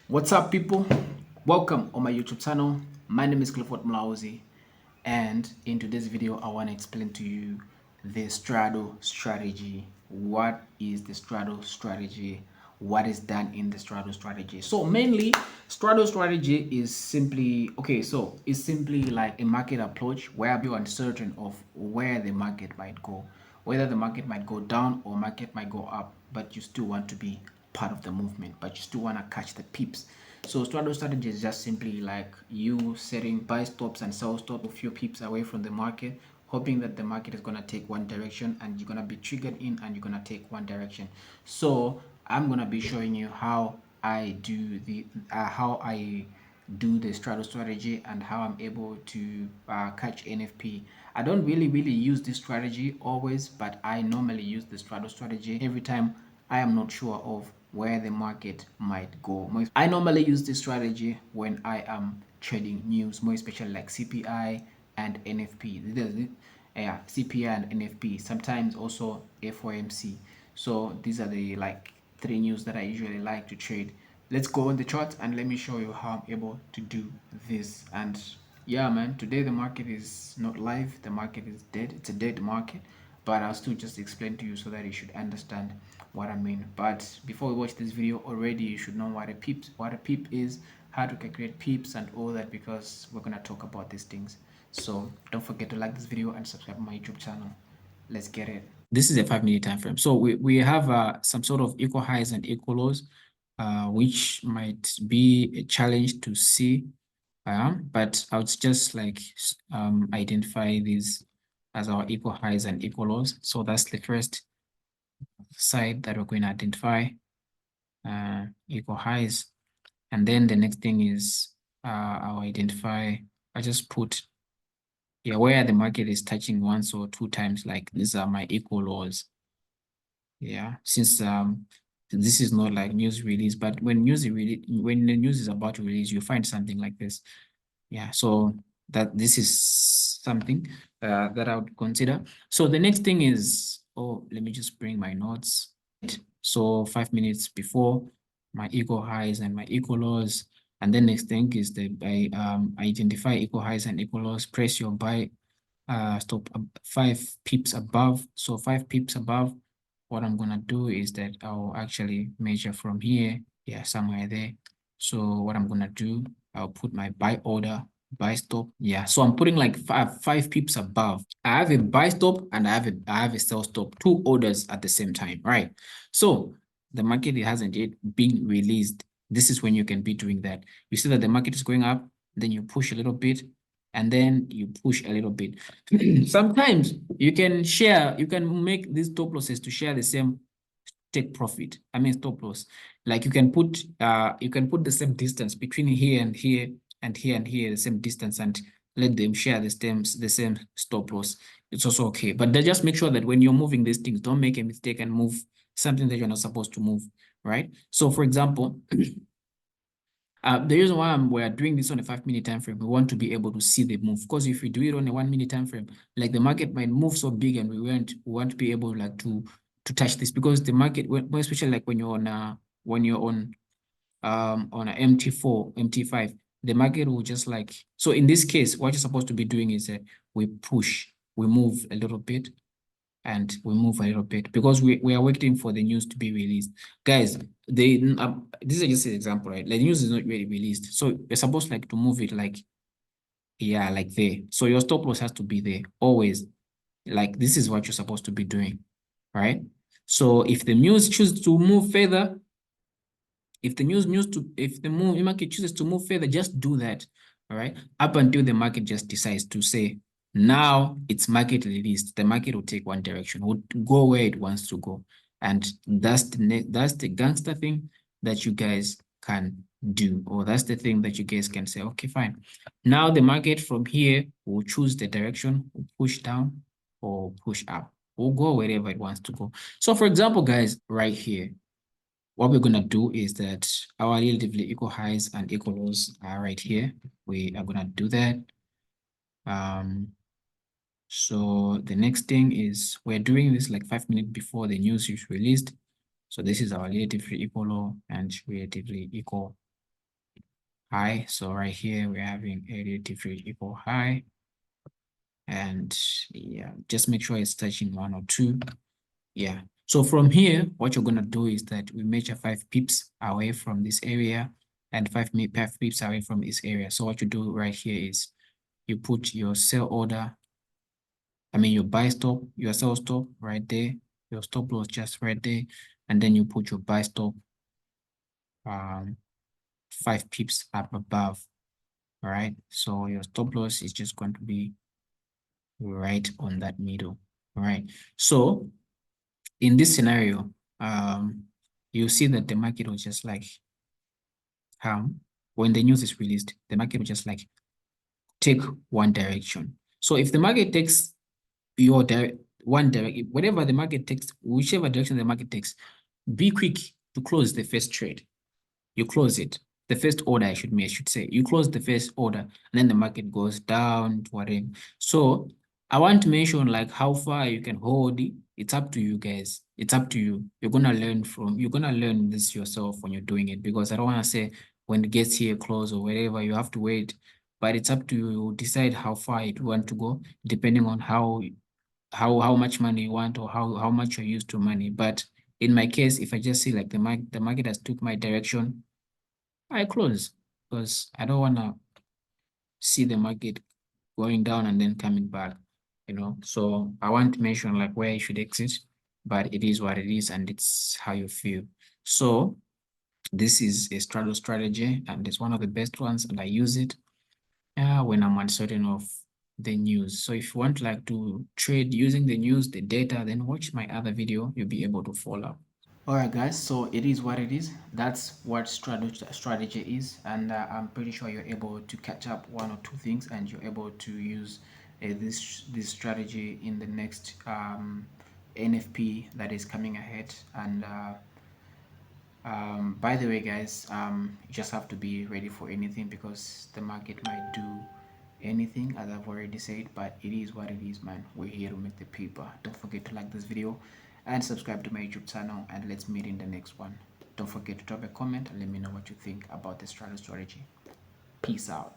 What's up, people? Welcome on my YouTube channel. My name is Clifford Mlauzi, and in today's video, I want to explain to you the straddle strategy. What is the straddle strategy? What is done in the straddle strategy? So mainly, straddle strategy is simply it's simply like a market approach where you're uncertain of where the market might go, whether the market might go down or market might go up, but you still want to be part of the movement, but you still want to catch the pips. So straddle strategy is just simply like you setting buy stops and sell stops a few pips away from the market, hoping that the market is going to take one direction and you're going to be triggered in and you're going to take one direction. So I'm going to be showing you how I do the straddle strategy and how I'm able to catch NFP. I don't really use this strategy always, but I normally use the straddle strategy every time I am not sure of where the market might go. I normally use this strategy when I am trading news, more especially like CPI and NFP. Yeah, CPI and NFP. Sometimes also FOMC. So these are the like three news that I usually like to trade. Let's go on the chart and let me show you how I'm able to do this. And yeah, man, today the market is not live. The market is dead. It's a dead market, but I'll still just explain to you so that you should understand what I mean. But before we watch this video, already you should know what a peep is, how to calculate peeps and all that, because we're gonna talk about these things. So don't forget to like this video and subscribe to my YouTube channel. Let's get it. This is a 5-minute time frame. So we have some sort of equal highs and equal lows, which might be a challenge to see. But I would just like identify these as our equal highs and equal lows. So that's the first side that we're going to identify, equal highs. And then the next thing is I'll identify, I just put where the market is touching once or two times, like these are my equal lows. Yeah, since this is not like news release, but when when the news is about to release, you find something like this. Yeah, so that this is something that I would consider. So the next thing is, let me just bring my notes. So 5 minutes before, my equal highs and my equal lows. And then next thing is I identify equal highs and equal lows, press your buy stop 5 pips above. So 5 pips above, what I'm gonna do is that I'll actually measure from here, somewhere there. So what I'm gonna do, I'll put my buy order, buy stop. Yeah, so I'm putting like five pips above. I have a buy stop and I have a sell stop, two orders at the same time, right? So the market hasn't yet been released. This is when you can be doing that. You see that the market is going up, then you push a little bit, and then you push a little bit. Sometimes you can make these stop losses to share the same take profit. I mean stop loss. Like you can put the same distance between here and here and here and here, the same distance, and let them share the same stop loss. It's also okay. But they just make sure that when you're moving these things, don't make a mistake and move something that you're not supposed to move, right? So for example, the reason why we're doing this on a 5-minute time frame, we want to be able to see the move. Because if we do it on a 1-minute time frame, like the market might move so big, and we want to be able like to touch this, because the market, especially like when you're on a MT4, MT5, the market will just like, so in this case, what you're supposed to be doing is that we move a little bit, and we move a little bit, because we are waiting for the news to be released. Guys, this is just an example, right? Like the news is not really released. So you're supposed like to move it like, like there. So your stop loss has to be there always. Like this is what you're supposed to be doing, right? So if the news chooses to move further, if the market chooses to move further, just do that, all right? Up until the market just decides to say, now it's market released. The market will take one direction, will go where it wants to go. And that's the gangster thing that you guys can do, or that's the thing that you guys can say, okay, fine. Now the market from here will choose the direction, will push down or push up, will go wherever it wants to go. So for example, guys, right here, what we're going to do is that our relatively equal highs and equal lows are right here. We are going to do that. So the next thing is we're doing this like 5 minutes before the news is released. So this is our relatively equal low and relatively equal high. So right here, we're having a relatively equal high. And yeah, just make sure it's touching 1 or 2. Yeah. So from here, what you're going to do is that we measure 5 pips away from this area and 5 pips away from this area. So what you do right here is you put your sell order, your buy stop, your sell stop right there, your stop loss just right there, and then you put your buy stop 5 pips up above. All right. So your stop loss is just going to be right on that middle. All right. So in this scenario, you see that the market was just like, when the news is released, the market will just like take one direction. So if the market takes your one direction, whatever the market takes, whichever direction the market takes, be quick to close the first trade. You close it. The first order, I should say. You close the first order, and then the market goes down to whatever. So I want to mention like how far you can hold it. It's up to you guys. It's up to you. You're gonna learn this yourself when you're doing it, because I don't want to say when it gets here close or whatever, you have to wait. But it's up to you. Decide how far you want to go, depending on how much money you want, or how much you're used to money. But in my case, if I just see like the market has took my direction, I close, because I don't want to see the market going down and then coming back, So I want to mention like where you should exit, but it is what it is, and it's how you feel. So this is a straddle strategy, and it's one of the best ones, and I use it when I'm uncertain of the news. So if you want like to trade using the news, the data, then watch my other video. You'll be able to follow. All right, guys. So it is what it is. That's what strategy is, and I'm pretty sure you're able to catch up 1 or 2 things, and you're able to use this strategy in the next NFP that is coming ahead. And by the way, guys, you just have to be ready for anything, because the market might do anything, as I've already said. But it is what it is, man. We're here to make the paper. Don't forget to like this video and subscribe to my YouTube channel, and let's meet in the next one. Don't forget to drop a comment and let me know what you think about the strategy. Peace out.